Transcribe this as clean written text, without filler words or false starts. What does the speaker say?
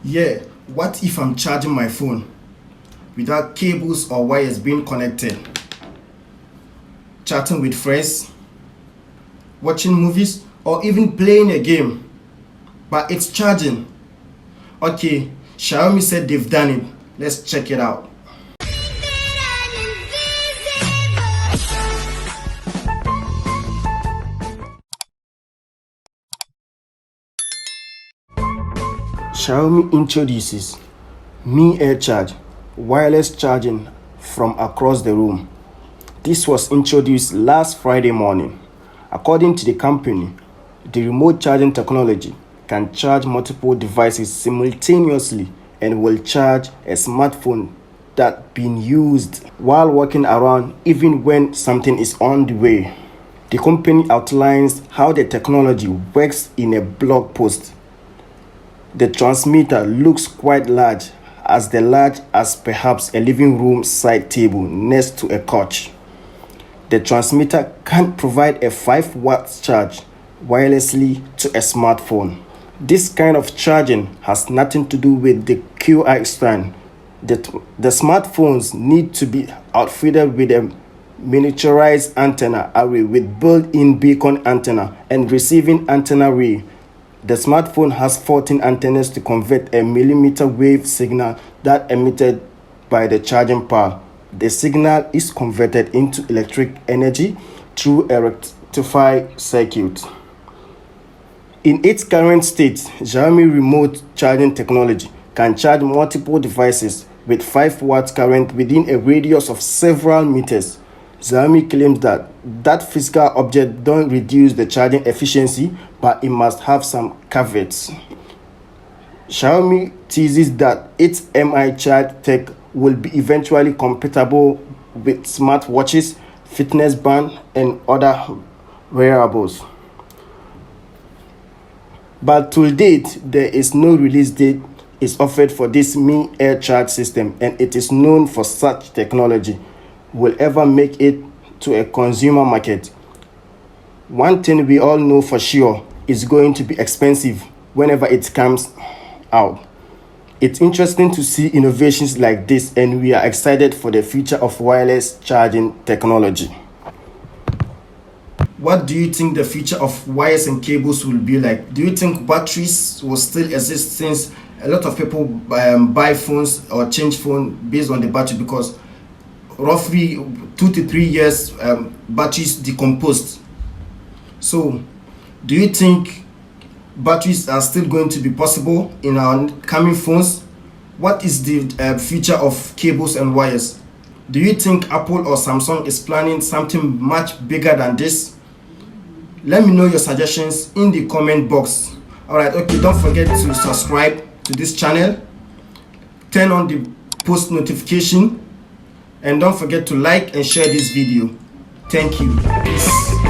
Yeah, what if I'm charging my phone without cables or wires being connected? Chatting with friends, watching movies, or even playing a game, but it's charging. Okay, Xiaomi said they've done it. Let's check it out. Xiaomi introduces Mi Air Charge, wireless charging from across the room. This was introduced last Friday morning. According to the company, the remote charging technology can charge multiple devices simultaneously and will charge a smartphone that's being used while walking around even when something is on the way. The company outlines how the technology works in a blog post. The transmitter looks quite large, as large as perhaps a living room side table next to a couch. The transmitter can provide a 5-watt charge wirelessly to a smartphone. This kind of charging has nothing to do with the QI stand. The smartphones need to be outfitted with a miniaturized antenna array with built-in beacon antenna and receiving antenna array. The smartphone has 14 antennas to convert a millimeter wave signal that emitted by the charging power. The signal is converted into electric energy through a rectifier circuit. In its current state, Xiaomi remote charging technology can charge multiple devices with 5 watts current within a radius of several meters. Xiaomi claims that physical objects don't reduce the charging efficiency, but it must have some caveats. Xiaomi teases that its Mi Charge tech will be eventually compatible with smartwatches, fitness band, and other wearables. But to date, there is no release date is offered for this Mi Air Charge system, and it is known for such technology will ever make it to a consumer market. One thing we all know for sure is going to be expensive whenever it comes out. It's interesting to see innovations like this, and we are excited for the future of wireless charging technology. What do you think the future of wires and cables will be like? Do you think batteries will still exist, since a lot of people buy phones or change phone based on the battery, because roughly 2 to 3 years batteries decomposed? So do you think batteries are still going to be possible in our coming phones? What is the future of cables and wires? Do you think Apple or Samsung is planning something much bigger than this? Let me know your suggestions in the comment box. Alright, okay, don't forget to subscribe to this channel, turn on the post notification, and don't forget to like and share this video. Thank you. Peace.